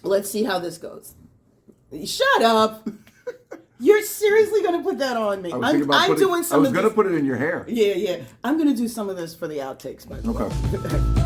Let's see how this goes. Shut up. You're seriously going to put that on me. I'm doing some of this. I was going to put it in your hair. Yeah. I'm going to do some of this for the outtakes, by the way. Okay.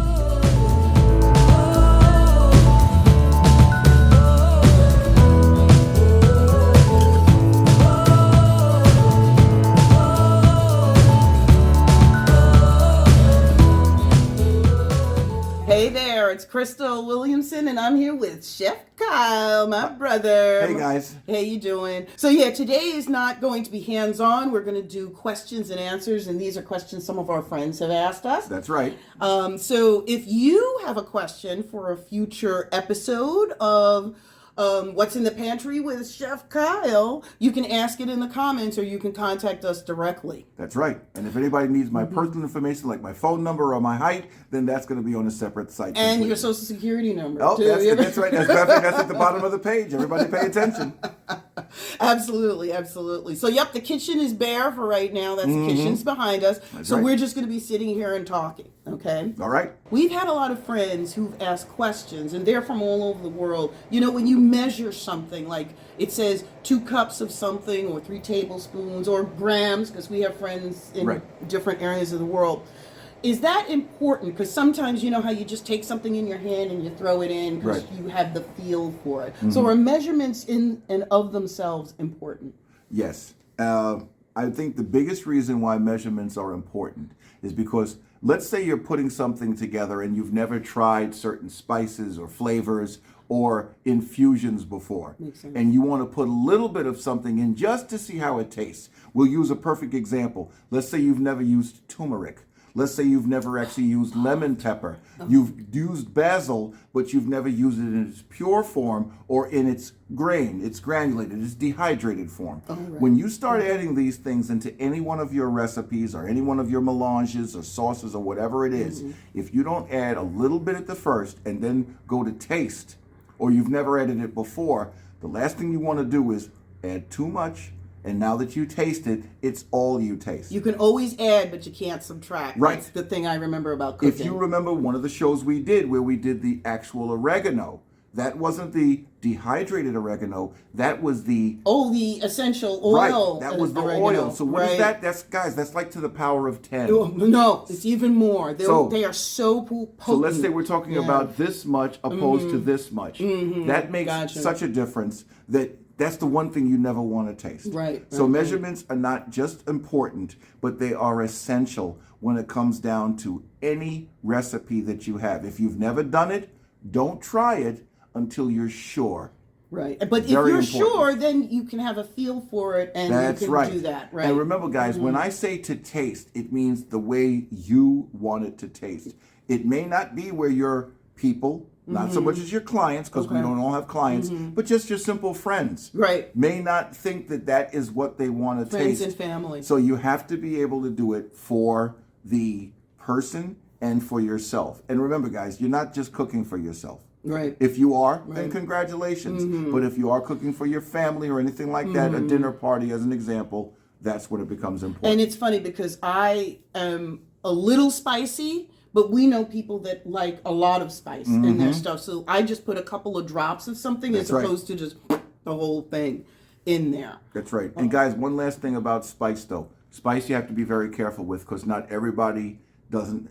Hey there, it's Crystal Williamson, and I'm here with Chef Kyle, my brother. Hey guys. How you doing? So yeah, today is not going to be hands-on. We're going to do questions and answers, and these are questions some of our friends have asked us. That's right. So if you have a question for a future episode of What's in the Pantry with Chef Kyle, you can ask it in the comments or you can contact us directly. That's right. And if anybody needs my personal information, like my phone number or my height, then that's going to be on a separate site. And completely. your social security number, Oh, too. that's right. That's at the bottom of the page. Everybody pay attention. Absolutely. So, yep, the kitchen is bare for right now. The kitchen's behind us. That's so right. we're just going to be sitting here and talking, okay? All right. We've had a lot of friends who've asked questions, and they're from all over the world. You know, when you measure something, like it says 2 cups of something or 3 tablespoons or grams, because we have friends in different areas of the world. Is that important? Because sometimes you know how you just take something in your hand and you throw it in because you have the feel for it. So are measurements in and of themselves important? Yes. I think the biggest reason why measurements are important is because let's say you're putting something together and you've never tried certain spices or flavors or infusions before. Makes sense. And you want to put a little bit of something in just to see how it tastes. We'll use a perfect example. Let's say you've never used turmeric. Let's say you've never actually used lemon pepper. You've used basil, but you've never used it in its pure form or in its grain, its granulated, its dehydrated form. When you start adding these things into any one of your recipes or any one of your melanges or sauces or whatever it is, if you don't add a little bit at the first and then go to taste, or you've never added it before, the last thing you want to do is add too much. And now that you taste it, it's all you taste. You can always add, but you can't subtract. Right. That's the thing I remember about cooking. If you remember one of the shows we did where we did the actual oregano, that wasn't the dehydrated oregano. That was the... Oh, the essential oil. Right, that was the oregano. oil. So what is that? That's like to the power of 10. No, it's even more. They are so potent. So let's say we're talking about this much opposed to this much. That makes such a difference that's the one thing you never want to taste. Right. So measurements are not just important, but they are essential when it comes down to any recipe that you have. If you've never done it, don't try it until you're sure. Right. But if you're sure, then you can have a feel for it and you can do that. Right. And remember, guys, when I say to taste, it means the way you want it to taste. It may not be where your people, not so much as your clients, because we don't all have clients, but just your simple friends. Right. May not think that is what they want to taste. Friends and family. So you have to be able to do it for the person and for yourself. And remember, guys, you're not just cooking for yourself. Right. If you are, then congratulations. But if you are cooking for your family or anything like that, a dinner party as an example, that's when it becomes important. And it's funny because I am a little spicy, but we know people that like a lot of spice in their stuff. So I just put a couple of drops of something as opposed to just the whole thing in there. That's right. And guys, one last thing about spice though. Spice you have to be very careful with because not everybody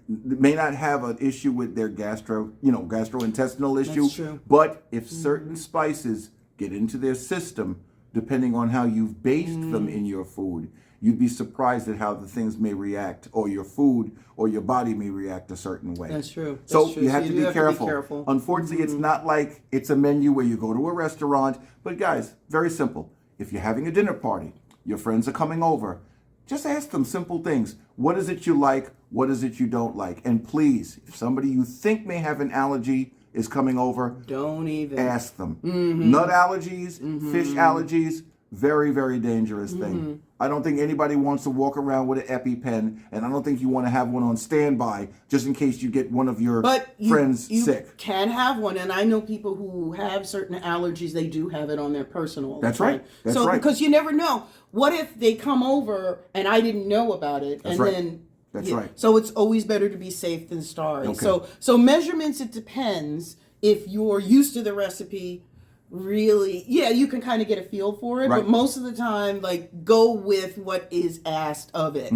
may not have an issue with their gastrointestinal issue. That's true. But if certain spices get into their system, depending on how you've based them in your food, you'd be surprised at how the things may react, or your food or your body may react a certain way. That's true. So you have to be careful. Unfortunately, it's not like it's a menu where you go to a restaurant. But guys, very simple. If you're having a dinner party, your friends are coming over, just ask them simple things. What is it you like? What is it you don't like? And please, if somebody you think may have an allergy is coming over, don't even ask them. Nut allergies, fish allergies, very, very dangerous thing. I don't think anybody wants to walk around with an EpiPen, and I don't think you want to have one on standby just in case you get one of your friends sick. You can have one, and I know people who have certain allergies, they do have it on their personal. That's right. That's right. Because you never know. What if they come over and I didn't know about it, That's and right. then... That's right. So it's always better to be safe than sorry. Okay. So measurements, it depends. if you're used to the recipe, really, yeah, you can kind of get a feel for it. Right. But most of the time, like, go with what is asked of it.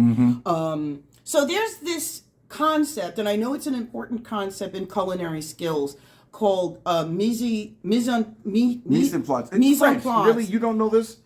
So there's this concept, and I know it's an important concept in culinary skills, called mise en place. It's French. Really, you don't know this?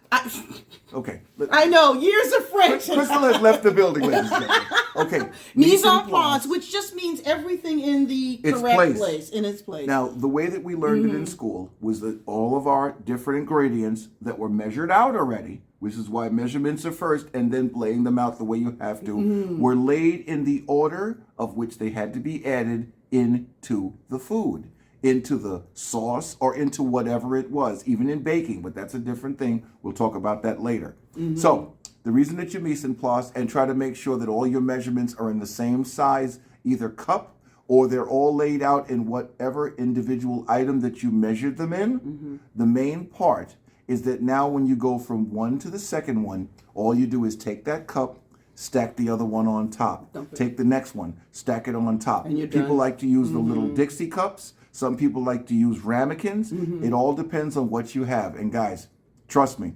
Okay. I know, years of French. Crystal has left the building, ladies and gentlemen. Okay. Mise en place, which just means everything in the correct place, in its place. Now, the way that we learned it in school was that all of our different ingredients that were measured out already, which is why measurements are first, and then laying them out the way you have to, were laid in the order of which they had to be added into the food, into the sauce, or into whatever it was, even in baking, but that's a different thing. We'll talk about that later. So, the reason that you mise en place and try to make sure that all your measurements are in the same size, either cup, or they're all laid out in whatever individual item that you measured them in, the main part is that now when you go from one to the second one, all you do is take that cup, stack the other one on top. Take the next one, stack it on top. And you're People done. like to use the little Dixie cups. Some people like to use ramekins. It all depends on what you have. And guys, trust me,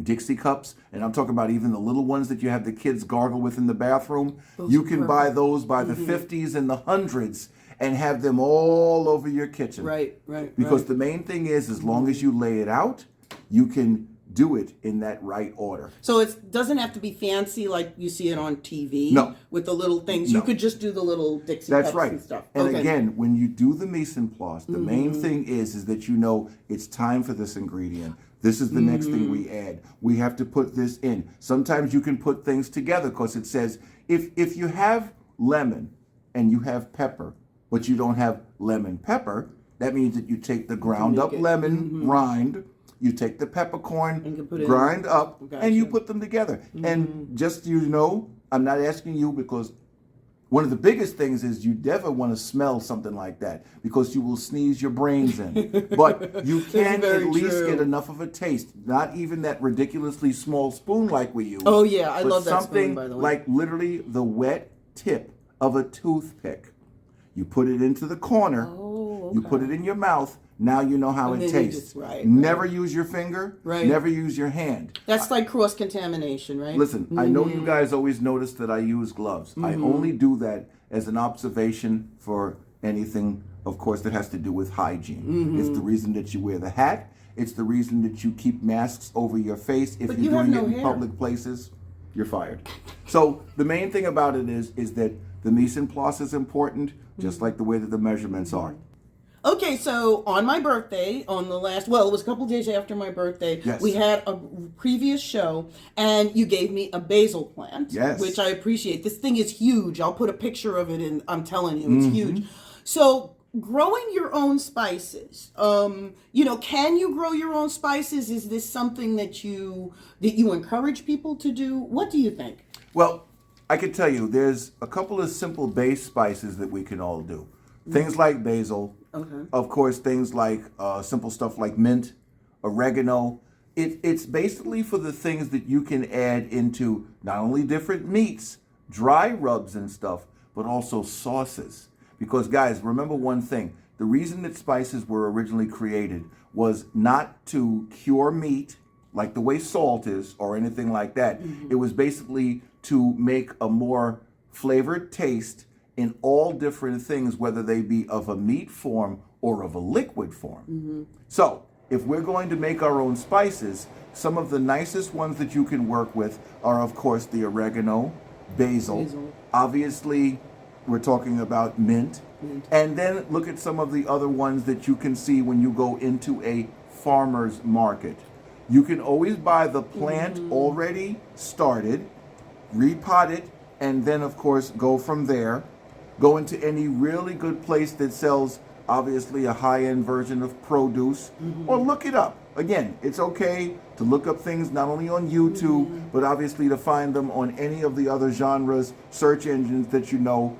Dixie cups, and I'm talking about even the little ones that you have the kids gargle with in the bathroom, you can buy those by the 50s and the 100s and have them all over your kitchen. Right. Because the main thing is, as long as you lay it out, you can do it in that right order. So it doesn't have to be fancy like you see it on TV. No. With the little things. No. You could just do the little Dixie That's cups right. and stuff. And again, when you do the mise en place, the main thing is that you know it's time for this ingredient. This is the next thing we add. We have to put this in. Sometimes you can put things together because it says, if you have lemon and you have pepper, but you don't have lemon pepper, that means that you take the ground up lemon rind, you take the peppercorn, grind up, and you put them together. And just so you know, I'm not asking you because one of the biggest things is you never want to smell something like that because you will sneeze your brains in. But you can at least get enough of a taste, not even that ridiculously small spoon like we use. Oh yeah, I but love that something spoon, by the way. like literally the wet tip of a toothpick. You put it into the corner, you put it in your mouth, now you know how And it then you tastes. just- Never use your finger, Right. never use your hand. That's like cross-contamination, right? Listen, I know you guys always notice that I use gloves. I only do that as an observation for anything, of course, that has to do with hygiene. It's the reason that you wear the hat. It's the reason that you keep masks over your face. If But you're you have doing no it in hair. public places, you're fired. So the main thing about it is that the mise en place is important, just like the way that the measurements are. Okay, so on my birthday, on the last, well, it was a couple days after my birthday, Yes. we had a previous show, and you gave me a basil plant, Yes. which I appreciate. This thing is huge. I'll put a picture of it in, I'm telling you, it's huge. So growing your own spices, can you grow your own spices? Is this something that you encourage people to do? What do you think? Well, I can tell you, there's a couple of simple base spices that we can all do. Things like basil, of course, things like simple stuff like mint, oregano. It's basically for the things that you can add into not only different meats, dry rubs and stuff, but also sauces. Because guys, remember one thing, the reason that spices were originally created was not to cure meat, like the way salt is, or anything like that. It was basically to make a more flavored taste in all different things, whether they be of a meat form or of a liquid form. So, if we're going to make our own spices, some of the nicest ones that you can work with are, of course, the oregano, basil. Obviously, we're talking about mint. And then look at some of the other ones that you can see when you go into a farmer's market. You can always buy the plant already started, repot it, and then, of course, go from there. Go into any really good place that sells, obviously, a high-end version of produce, or look it up. Again, it's okay to look up things not only on YouTube, but obviously to find them on any of the other genres, search engines that you know.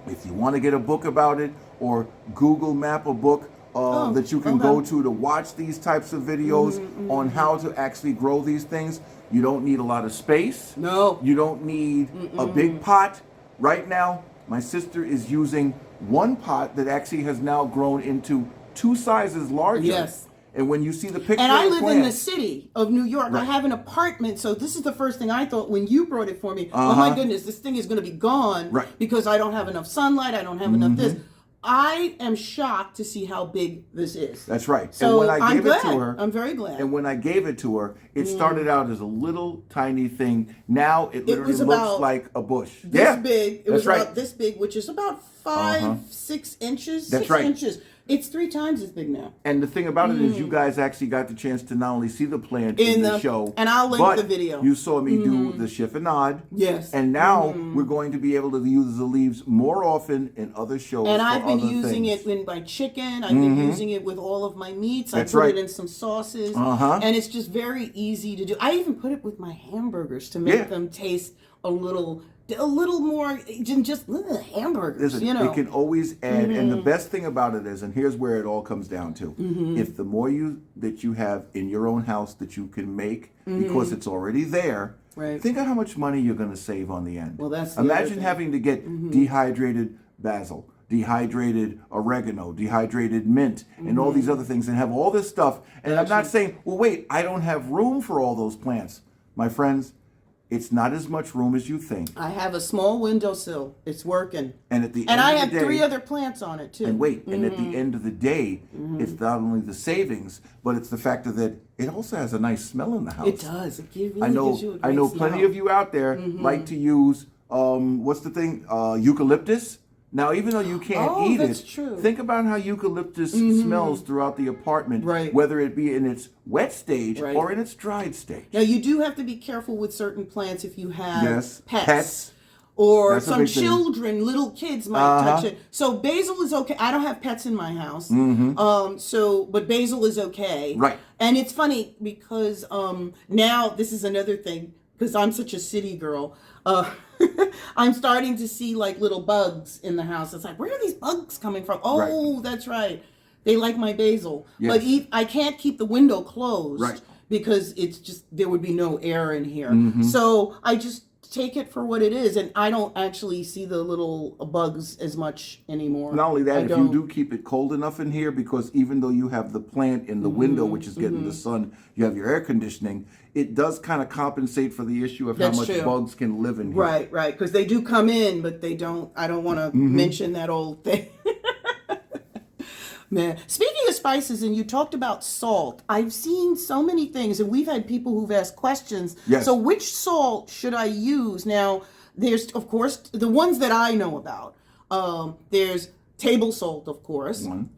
If you want to get a book about it, or Google map a book that you can go to watch these types of videos on how to actually grow these things, you don't need a lot of space. No. You don't need a big pot. Right now, my sister is using one pot that actually has now grown into 2 sizes larger. Yes. And when you see the picture And I of the live plant, in the city of New York. Right. I have an apartment, so this is the first thing I thought when you brought it for me. Oh my goodness, this thing is going to be gone Right. because I don't have enough sunlight. I don't have enough this. I am shocked to see how big this is. That's right. So and when I I'm gave glad. it to her, I'm very glad. and when I gave it to her, it started out as a little tiny thing. Now it literally was looks about like a bush. This big. It was right. about this big, which is about 6 inches. That's 6 right. inches. It's 3 times as big now. And the thing about it is, you guys actually got the chance to not only see the plant in the show, and I'll link but the video. You saw me do the chiffonade. Yes. And now we're going to be able to use the leaves more often in other shows. And for I've been other using things. it in my chicken. I've been using it with all of my meats. That's I put right. it in some sauces. And it's just very easy to do. I even put it with my hamburgers to make them taste a little more than just hamburgers. Listen, it can always add, and the best thing about it is, and here's where it all comes down to: if the more that you have in your own house that you can make because it's already there, Right. think of how much money you're going to save on the end. Well, that's the other imagine thing. having to get dehydrated basil, dehydrated oregano, dehydrated mint, and all these other things, and have all this stuff. And I'm not saying, well, wait, I don't have room for all those plants, my friends. It's not as much room as you think. I have a small windowsill. It's working. And at the And end I of have the day, 3 other plants on it too. and wait, and at the end of the day, it's not only the savings, but it's the factor that it also has a nice smell in the house. It does. It really I know, gives you a great I know smell. plenty of you out there like to use what's the thing? Eucalyptus. Now, even though you can't eat that's it, true. think about how eucalyptus smells throughout the apartment, Right. whether it be in its wet stage Right. or in its dried stage. Now you do have to be careful with certain plants if you have Yes, pets. pets. Or That's a some big thing. children, little kids might touch it. So basil is okay. I don't have pets in my house. But basil is okay. Right. And it's funny because now this is another thing because I'm such a city girl. I'm starting to see like little bugs in the house. It's like, where are these bugs coming from? Oh, that's right. They like my basil. Yes. But I can't keep the window closed. Right. Because it's just, there would be no air in here. So I just take it for what it is, and I don't actually see the little bugs as much anymore. Not only that, I if don't. you do keep it cold enough in here, because even though you have the plant in the window, which is getting the sun, you have your air conditioning, it does kind of compensate for the issue of That's how much true. bugs can live in here. Right, because they do come in, but they don't, I don't want to mention that old thing. Man, speaking of spices, and you talked about salt, I've seen so many things, and we've had people who've asked questions. Yes. So which salt should I use? Now, there's, of course, the ones that I know about. There's table salt, of course. One.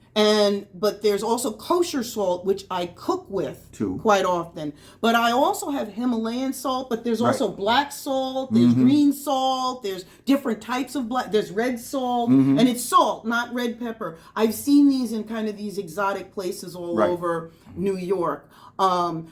But there's also kosher salt, which I cook with 2. quite often. But I also have Himalayan salt, but there's also Right. black salt, there's green salt, there's different types of there's red salt, and it's salt, not red pepper. I've seen these in kind of these exotic places all Right. over New York.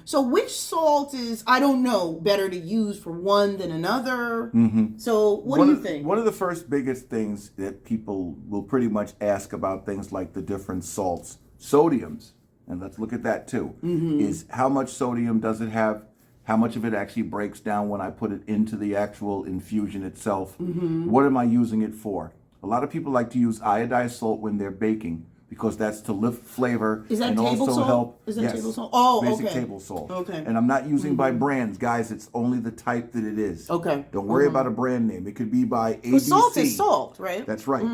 So which salt is, I don't know, better to use for one than another? So what do you think? One of the first biggest things that people will pretty much ask about things like the different salts, sodiums, and let's look at that too, is how much sodium does it have? How much of it actually breaks down when I put it into the actual infusion itself? What am I using it for? A lot of people like to use iodized salt when they're baking, because that's to lift flavor Is that and table also salt? help. Is that Yes, table salt? Oh, basic okay. table salt. Okay. And I'm not using by brands, guys. It's only the type that it is. Okay. Don't worry about a brand name. It could be by ABC. But salt is salt, right? That's right.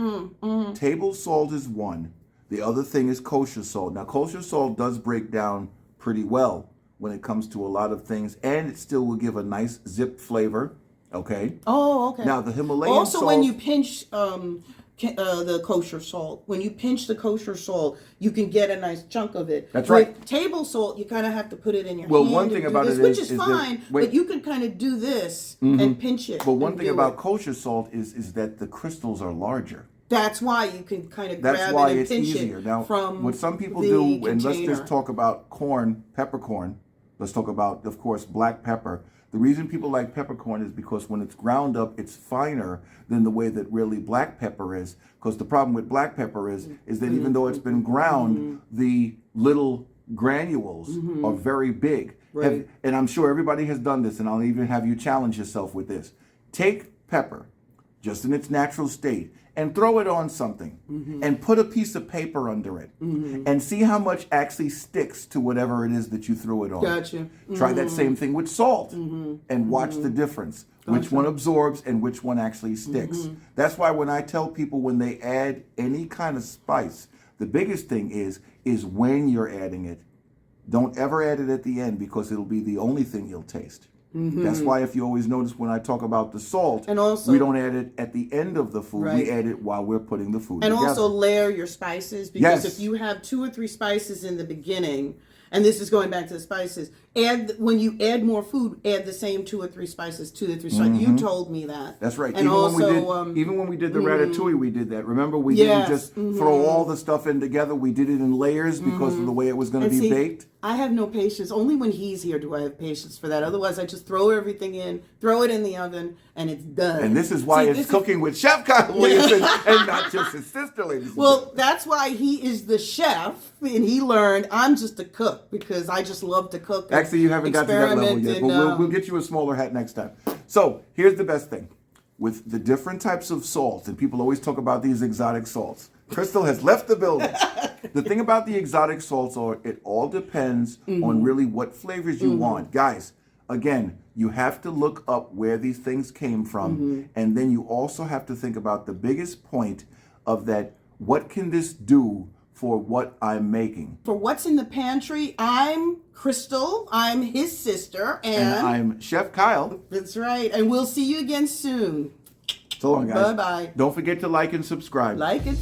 Table salt is one. The other thing is kosher salt. Now, kosher salt does break down pretty well when it comes to a lot of things, and it still will give a nice zip flavor. Okay. Oh, okay. Now, the Himalayan also, salt. when you pinch the kosher salt, when you pinch the kosher salt, you can get a nice chunk of it. That's right. With table salt, you kind of have to put it in your Well, hand. one and thing do about this, it which is is that- fine, wait. but you can kind of do this and pinch it. But one and thing do about it. kosher salt is that the crystals are larger. That's why you can kind of That's grab why it and it's pinch easier. it Now, from what some people the do, and let's container. just talk about corn, peppercorn. Let's talk about, of course, black pepper. The reason people like peppercorn is because when it's ground up, it's finer than the way that really black pepper is. Because the problem with black pepper is that even though it's been ground, the little granules are very big. Right. And I'm sure everybody has done this, and I'll even have you challenge yourself with this. Take pepper. just in its natural state, and throw it on something and put a piece of paper under it and see how much actually sticks to whatever it is that you threw it on. Gotcha. Try that same thing with salt and watch the difference. Which one absorbs and which one actually sticks. That's why when I tell people when they add any kind of spice, the biggest thing is when you're adding it. Don't ever add it at the end because it'll be the only thing you'll taste. That's why if you always notice when I talk about the salt, and also, we don't add it at the end of the food. Right. We add it while we're putting the food and together. also layer your spices, because if you have 2 or 3 spices in the beginning, and this is going back to the spices, when you add more food, add the same 2 or 3 spices, 2 or 3 spices. You told me that. That's right. And Even when we did the ratatouille, we did that. Remember, we didn't just throw all the stuff in together. We did it in layers because of the way it was going to be baked. I have no patience. Only when he's here do I have patience for that. Otherwise, I just throw everything in, throw it in the oven, and it's done. And this is why it's cooking with Chef Kyle Williamson and not just his sister, ladies and Well, that's why he is the chef, and he learned I'm just a cook because I just love to cook. Actually, you haven't got to that level yet, but we'll get you a smaller hat next time. So here's the best thing. With the different types of salts, and people always talk about these exotic salts. Crystal has left the building. The thing about the exotic salts are it all depends on really what flavors you want. Guys, again, you have to look up where these things came from, and then you also have to think about the biggest point of that, what can this do for what I'm making? For what's in the pantry, I'm Crystal, I'm his sister, And I'm Chef Kyle. That's right, and we'll see you again soon. So long, guys. Bye-bye. Don't forget to like and subscribe. Like it.